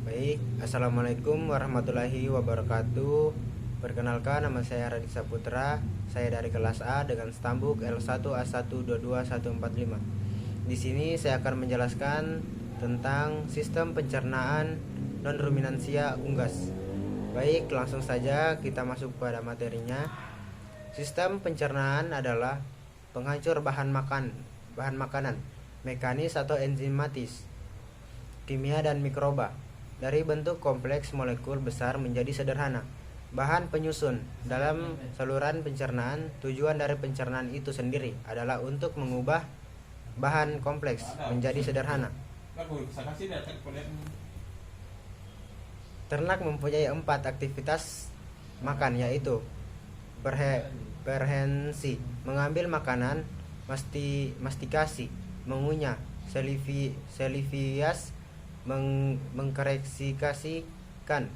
Baik, Assalamualaikum warahmatullahi wabarakatuh. Perkenalkan, nama saya Radit Saputra. Saya dari kelas A dengan stambuk L1A1222145. Di sini saya akan menjelaskan tentang sistem pencernaan non-ruminansia unggas. Baik, langsung saja kita masuk pada materinya. Sistem pencernaan adalah penghancur bahan makanan, mekanis atau enzimatis, kimia dan mikroba. Dari bentuk kompleks molekul besar menjadi sederhana. Bahan penyusun dalam saluran pencernaan. Tujuan dari pencernaan itu sendiri adalah untuk mengubah bahan kompleks menjadi sederhana. Ternak mempunyai 4 aktivitas makan, yaitu prehensi, mengambil makanan, mastikasi, mengunyah, salivias, mengkoreksikan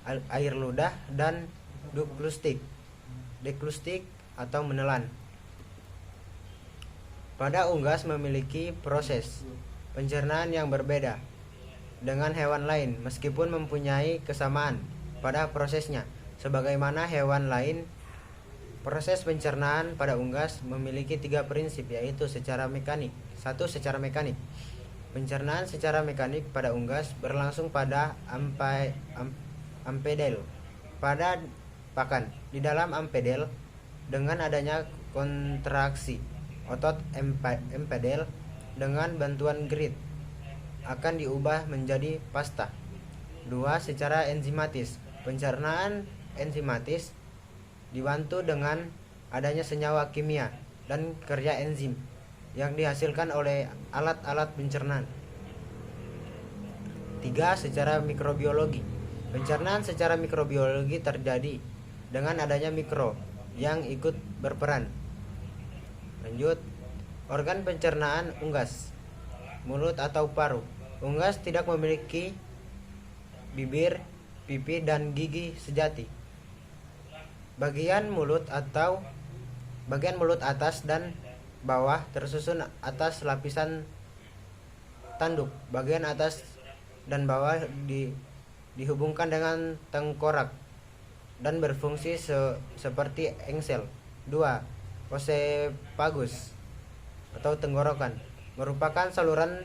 air ludah, dan deklustik atau menelan. Pada unggas memiliki proses pencernaan yang berbeda dengan hewan lain meskipun mempunyai kesamaan pada prosesnya. Sebagaimana hewan lain, proses pencernaan pada unggas memiliki 3 prinsip, yaitu secara mekanik. 1. Secara mekanik. Pencernaan secara mekanik pada unggas berlangsung pada ampedel pada pakan. Di dalam ampedel, dengan adanya kontraksi otot ampedel dengan bantuan grit akan diubah menjadi pasta. 2. Secara enzimatis. Pencernaan enzimatis dibantu dengan adanya senyawa kimia dan kerja enzim yang dihasilkan oleh alat-alat pencernaan. 3. Secara mikrobiologi. Pencernaan secara mikrobiologi terjadi dengan adanya mikro yang ikut berperan. Lanjut, organ pencernaan unggas. Mulut atau paru. Unggas tidak memiliki bibir, pipi, dan gigi sejati. Bagian mulut atas dan bawah tersusun atas lapisan tanduk. Bagian atas dan bawah dihubungkan dengan tengkorak dan berfungsi seperti engsel. 2. Oesophagus atau tenggorokan merupakan saluran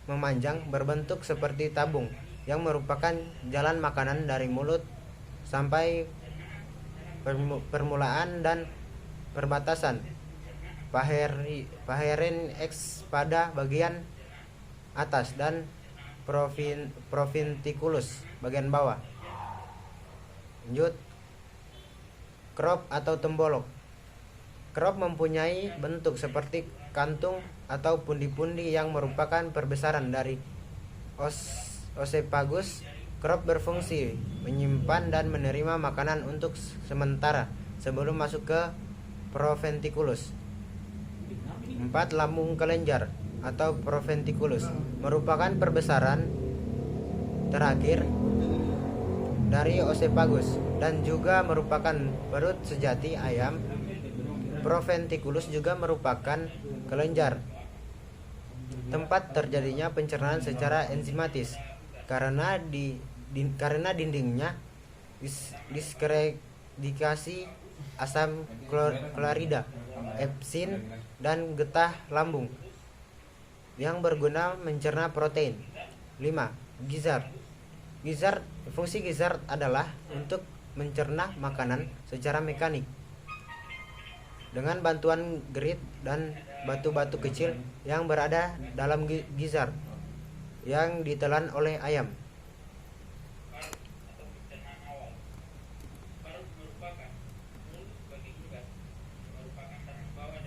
memanjang berbentuk seperti tabung yang merupakan jalan makanan dari mulut sampai permulaan dan perbatasan pharynx pada bagian atas dan profinticulus bagian bawah. Lanjut, crop atau tembolok. Crop mempunyai bentuk seperti kantung atau pundi-pundi yang merupakan perbesaran dari oesophagus. Crop berfungsi menyimpan dan menerima makanan untuk sementara sebelum masuk ke proventriculus. 4. Lambung kelenjar atau proventriculus merupakan perbesaran terakhir dari oesophagus dan juga merupakan perut sejati ayam. Proventriculus juga merupakan kelenjar, tempat terjadinya pencernaan secara enzimatis karena dindingnya diskredikasi asam klorida, epsin, dan getah lambung yang berguna mencerna protein. 5. Gizzard. Fungsi gizzard adalah untuk mencerna makanan secara mekanik dengan bantuan grit dan batu-batu kecil yang berada dalam gizzard yang ditelan oleh ayam.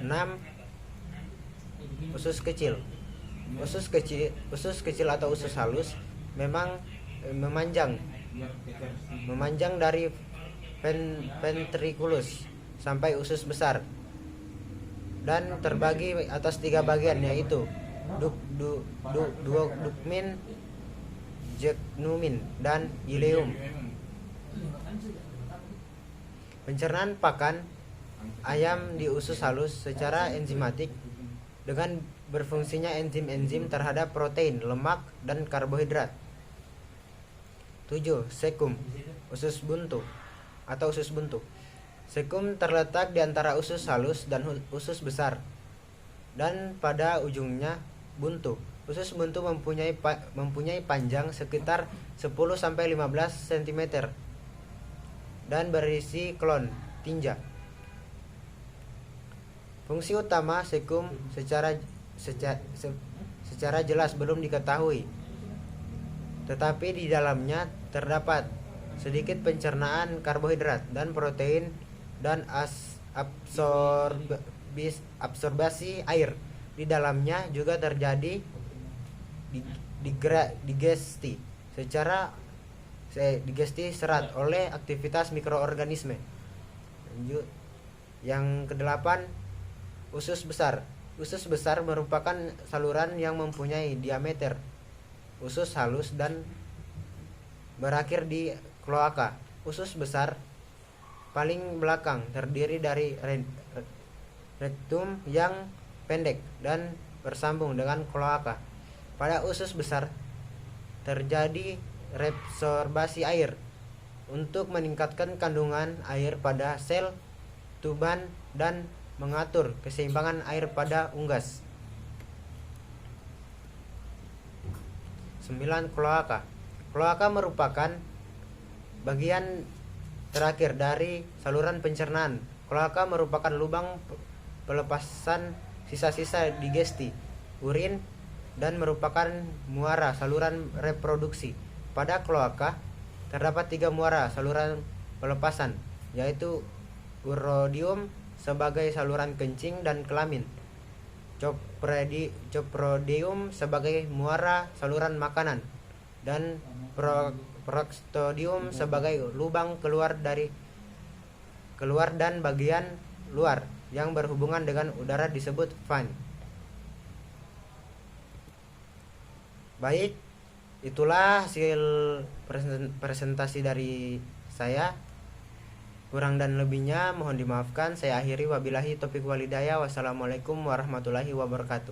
6. Usus kecil. Usus kecil atau usus halus memang memanjang dari ventriculus sampai usus besar dan terbagi atas 3 bagian, yaitu duodenum, jejunum, dan ileum. Pencernaan pakan ayam di usus halus secara enzimatik dengan berfungsinya enzim-enzim terhadap protein, lemak, dan karbohidrat. 7. Sekum, usus buntu atau usus buntu. Sekum terletak di antara usus halus dan usus besar, dan pada ujungnya buntu. Usus buntu mempunyai panjang sekitar 10-15 cm dan berisi klon tinja. Fungsi utama sekum secara jelas belum diketahui, tetapi di dalamnya terdapat sedikit pencernaan karbohidrat dan protein dan absorbasi air. Di dalamnya juga terjadi digesti serat oleh aktivitas mikroorganisme. Lanjut. Yang kedelapan, usus besar. Usus besar merupakan saluran yang mempunyai diameter usus halus dan berakhir di kloaka. Usus besar paling belakang terdiri dari rektum yang pendek dan bersambung dengan kloaka. Pada usus besar terjadi reabsorbasi air untuk meningkatkan kandungan air pada sel tuban dan mengatur keseimbangan air pada unggas. 9. Kloaka. Kloaka merupakan bagian terakhir dari saluran pencernaan. Kloaka merupakan lubang pelepasan sisa-sisa digesti, urin, dan merupakan muara saluran reproduksi. Pada kloaka terdapat 3 muara saluran pelepasan, yaitu urodium sebagai saluran kencing dan kelamin, coprodium sebagai muara saluran makanan, dan proctodium sebagai lubang keluar dan bagian luar yang berhubungan dengan udara disebut fan. Baik, itulah hasil presentasi dari saya. Kurang dan lebihnya mohon dimaafkan. Saya akhiri, wabillahi taufiq walhidayah. Wassalamualaikum warahmatullahi wabarakatuh.